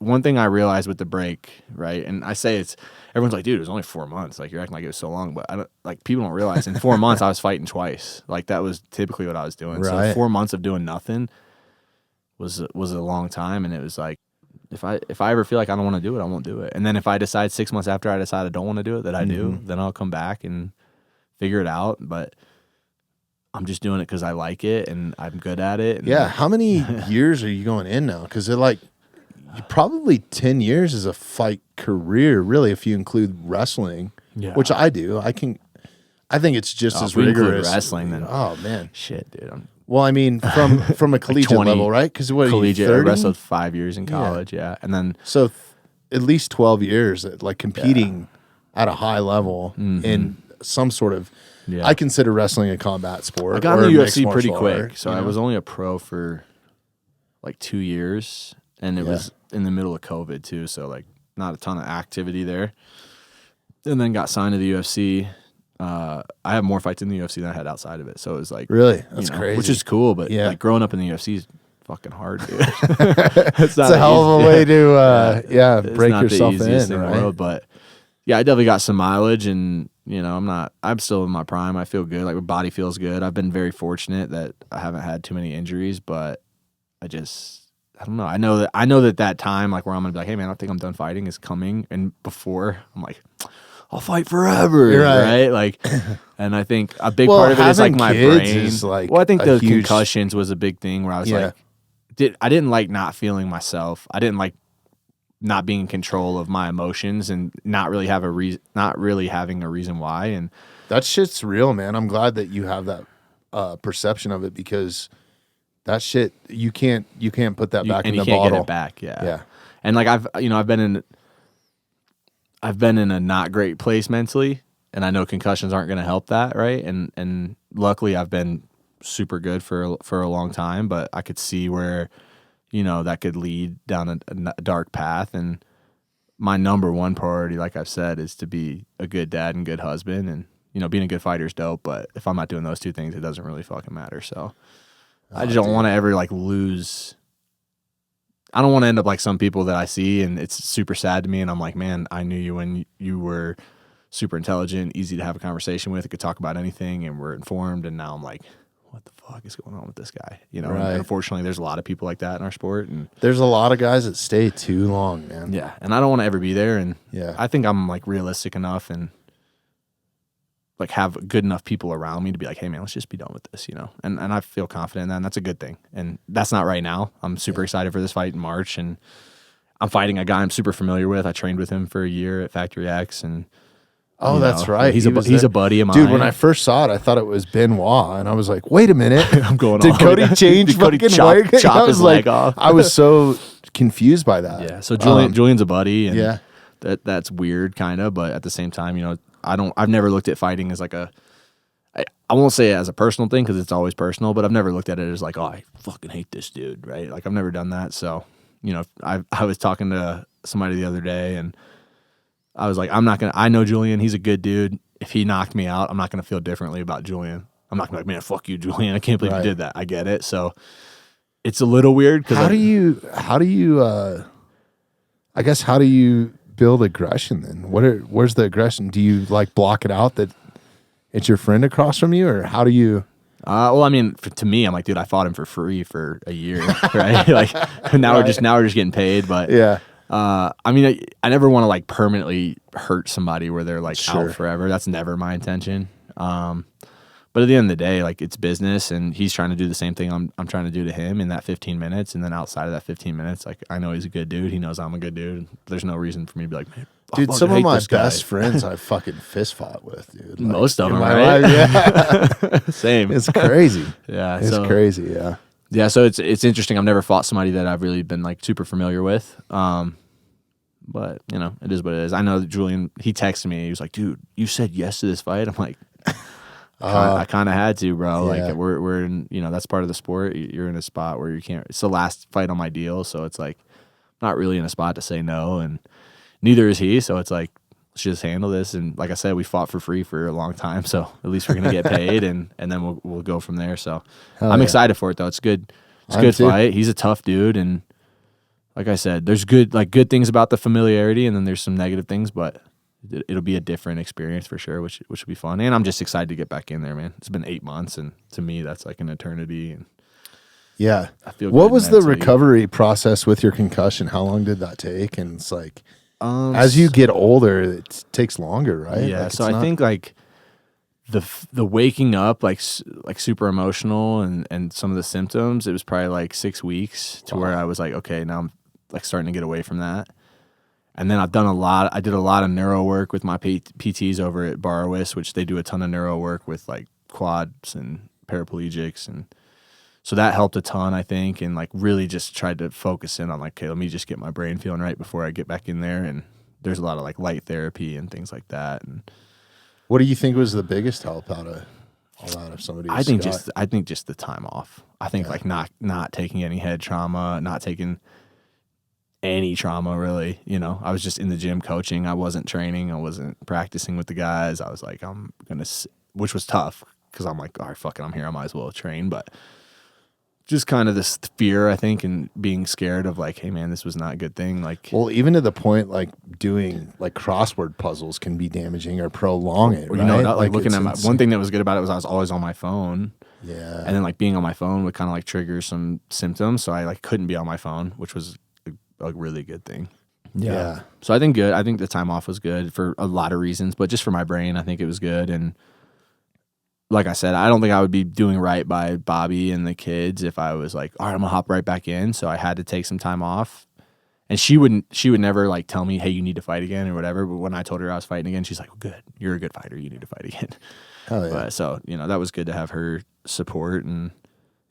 one thing I realized with the break, right? And I say everyone's like, dude, it was only 4 months. Like, you're acting like it was so long, but people don't realize in 4 months I was fighting twice. Like, that was typically what I was doing. Right. So 4 months of doing nothing was a long time, and it was like, if I ever feel like I don't want to do it, I won't do it. And then if I decide 6 months after I decide I don't want to do it, that I do, then I'll come back and figure it out. But I'm just doing it because I like it and I'm good at it. And yeah. How many years are you going in now? Because they're like, probably 10 years is a fight career, really, if you include wrestling, which I do. I think it's just as rigorous. Wrestling, then oh man, shit, dude. Well, I mean, from a collegiate level, right? Because what collegiate, are you, 30? I wrestled 5 years in college, and then so at least 12 years, like competing at a high level in some sort of. Yeah. I consider wrestling a combat sport. I got in the UFC pretty quick, art, so I was only a pro for like 2 years, and it was in the middle of COVID too, so like not a ton of activity there. And then got signed to the UFC. I have more fights in the UFC than I had outside of it, so it was like really that's crazy, which is cool. But like growing up in the UFC is fucking hard, dude. It's a hell of a way to break yourself in, right? In the world, but yeah, I definitely got some mileage, and I'm still in my prime. I feel good, like my body feels good. I've been very fortunate that I haven't had too many injuries, but I don't know. I know that time, like where I'm gonna be like, hey man, I think I'm done fighting is coming, and before I'm like, I'll fight forever, right? Like, and I think a big part of it is like my brain. Like I think the concussions was a big thing where I was like, I didn't like not feeling myself. I didn't like not being in control of my emotions and not really having a reason why. And that shit's real, man. I'm glad that you have that perception of it, because that shit you can't put that back in the bottle. And you can't get it back. Yeah. And like I've been in a not great place mentally, and I know concussions aren't going to help that, right? And luckily I've been super good for a long time, but I could see where that could lead down a dark path. And my number one priority, like I've said, is to be a good dad and good husband. And being a good fighter is dope, but if I'm not doing those two things, it doesn't really fucking matter. So I just don't want to ever like lose. I don't want to end up like some people that I see, and it's super sad to me. And I'm like, man, I knew you when you were super intelligent, easy to have a conversation with, could talk about anything, and we're informed. And now I'm like, what the fuck is going on with this guy? Right. And unfortunately, there's a lot of people like that in our sport, and there's a lot of guys that stay too long, man. Yeah, and I don't want to ever be there. And I think I'm like realistic enough and like have good enough people around me to be like, hey man, let's just be done with this, And I feel confident in that, and that's a good thing. And that's not right now. I'm super excited for this fight in March, and I'm fighting a guy I'm super familiar with. I trained with him for a year at Factory X, and that's right. He's a buddy of mine. Dude, when I first saw it, I thought it was Benoit, and I was like, wait a minute. I'm going Did Cody change fucking chop his leg off? I was so confused by that. Yeah, so Julian's a buddy, and that's weird kind of, but at the same time, I've never looked at fighting as like I won't say it as a personal thing because it's always personal, but I've never looked at it as like, oh, I fucking hate this dude, right? Like I've never done that. So, I was talking to somebody the other day, and I was like, I know Julian, he's a good dude. If he knocked me out, I'm not going to feel differently about Julian. I'm not going to be like, man, fuck you, Julian. I can't believe you did that. I get it. So it's a little weird. How do you build aggression then? Where's the aggression? Do you like block it out that it's your friend across from you, or how do you? Well, I mean, to me, I'm like, dude, I fought him for free for a year, right? Like now we're just getting paid, but I mean, I never want to like permanently hurt somebody where they're like out forever. That's never my intention. But at the end of the day, like it's business, and he's trying to do the same thing I'm trying to do to him in that 15 minutes. And then outside of that 15 minutes, like I know he's a good dude. He knows I'm a good dude. There's no reason for me to be like, man, dude, some of my best friends I fucking fist fought with, dude. Like, most of them, right? Same. It's crazy. It's crazy. Yeah. Yeah. So it's interesting. I've never fought somebody that I've really been like super familiar with. But it is what it is. I know that Julian, he texted me. He was like, dude, you said yes to this fight. I'm like, I kind of had to, bro. Like we're in, that's part of the sport. You're in a spot where you can't. It's the last fight on my deal, so it's like not really in a spot to say no, and neither is he. So it's like let's just handle this. And like I said, we fought for free for a long time, so at least we're gonna get paid, and then we'll go from there. So I'm excited for it though. It's good. It's a good fight. He's a tough dude, and like I said, there's good things about the familiarity, and then there's some negative things, but it'll be a different experience for sure, which will be fun. And I'm just excited to get back in there, man. It's been 8 months, and to me, that's like an eternity. And yeah, I feel what good was the mentally. recovery process with your concussion? How long did that take? And it's like, as so- you get older, it takes longer, right? Yeah, Like, so it's I not- think like the waking up like super emotional and some of the symptoms, it was probably like 6 weeks to where I was like, okay, now I'm like starting to get away from that. And then I did a lot of neuro work with my PTs over at Barwis, which they do a ton of neuro work with like quads and paraplegics, and so that helped a ton, I think, and like really just tried to focus in on like, okay, let me just get my brain feeling right before I get back in there. And there's a lot of like light therapy and things like that. And what do you think was the biggest help out of all that? If somebody, I think just the time off. I think like not taking any head trauma, not taking any trauma really. You know, I was just in the gym coaching. I wasn't training. I wasn't practicing with the guys. I was like, which was tough because I'm like, all right, fuck it, I'm here. I might as well train. But just kind of this fear, I think, and being scared of like, hey man, this was not a good thing. Like, well, even to the point like doing like crossword puzzles can be damaging or prolong it. or, right? you know, like looking it's at insane. one thing that was good about it was I was always on my phone. Yeah. And then like being on my phone would kind of like trigger some symptoms. So I like couldn't be on my phone, which was a really good thing. Yeah. So I think good. I think the time off was good for a lot of reasons, but just for my brain, I think it was good. And like I said, I don't think I would be doing right by Bobby and the kids if I was like, all right, I'm gonna hop right back in. So I had to take some time off. And she would never like tell me, hey, you need to fight again or whatever. But when I told her I was fighting again, she's like, well, good, you're a good fighter. You need to fight again. Hell yeah. But so, you know, that was good to have her support. And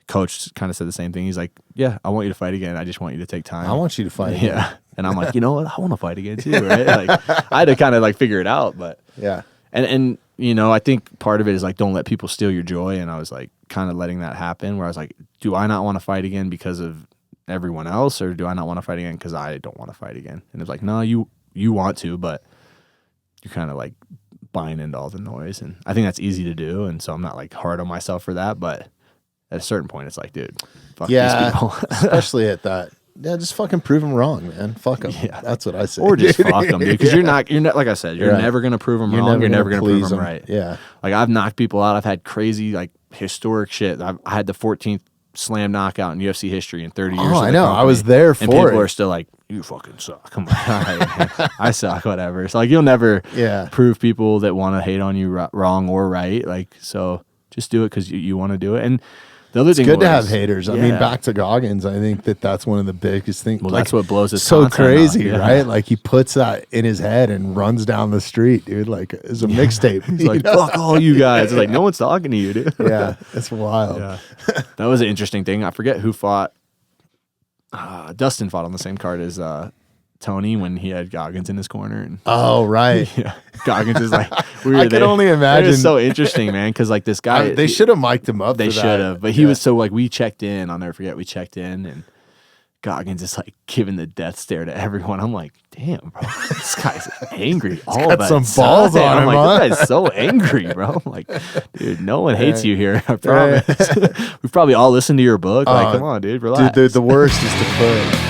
coach kind of said the same thing. He's like, yeah, I want you to fight again. I just want you to take time. I want you to fight again. Yeah. And I'm like, you know what? I want to fight again too, right? Like I had to kind of like figure it out. But Yeah. and you know, I think part of it is like, don't let people steal your joy. And I was like kind of letting that happen where I was like, do I not want to fight again because of everyone else, or do I not want to fight again because I don't want to fight again? And it's like, no, you want to, but you're kind of like buying into all the noise. And I think that's easy to do. And so I'm not like hard on myself for that. But at a certain point, it's like, dude, fuck these people. Especially at that. Yeah, just fucking prove them wrong, man. Fuck them. Yeah. That's what I say. Or just fuck them, dude. Because Yeah. you're not, like I said, you're Right. never going to prove them wrong. You're never going to prove please them right. Yeah. Like I've knocked people out. I've had crazy, like historic shit. I had the 14th slam knockout in UFC history in 30 years. Oh, of I the know. company. I was there And for people it. are still like, you fucking suck. I'm like, all right, man. I suck, whatever. So like, you'll never Yeah. prove people that want to hate on you wrong or right. Like, so just do it because you want to do it. And the other thing Good to was- have haters. I mean, back to Goggins, I think that's one of the biggest things. Well, like, that's what blows his so content up. crazy, Yeah. right? Like he puts that in his head and runs down the street, dude. Like it's a mixtape. He's like, fuck all you guys. It's like, no one's talking to you, dude. Yeah, it's wild. Yeah. That was an interesting thing. I forget who fought. Dustin fought on the same card as Tony when he had Goggins in his corner. And Oh, right. yeah, Goggins is like, we were I could there. only It imagine. was so interesting, man, because like this guy, They should have mic'd him up. They for should that. have, but he Yeah. was so like, we checked in. I'll never forget. We checked in, and Goggins is like giving the death stare to everyone. I'm like, damn, bro, this guy's angry. All got that some time. balls on I'm him, like, huh? this guy's so angry, bro. I'm like, dude, no one hates you here. I promise. We've probably all listened to your book. Like, come on, dude, relax. Dude, the worst is to put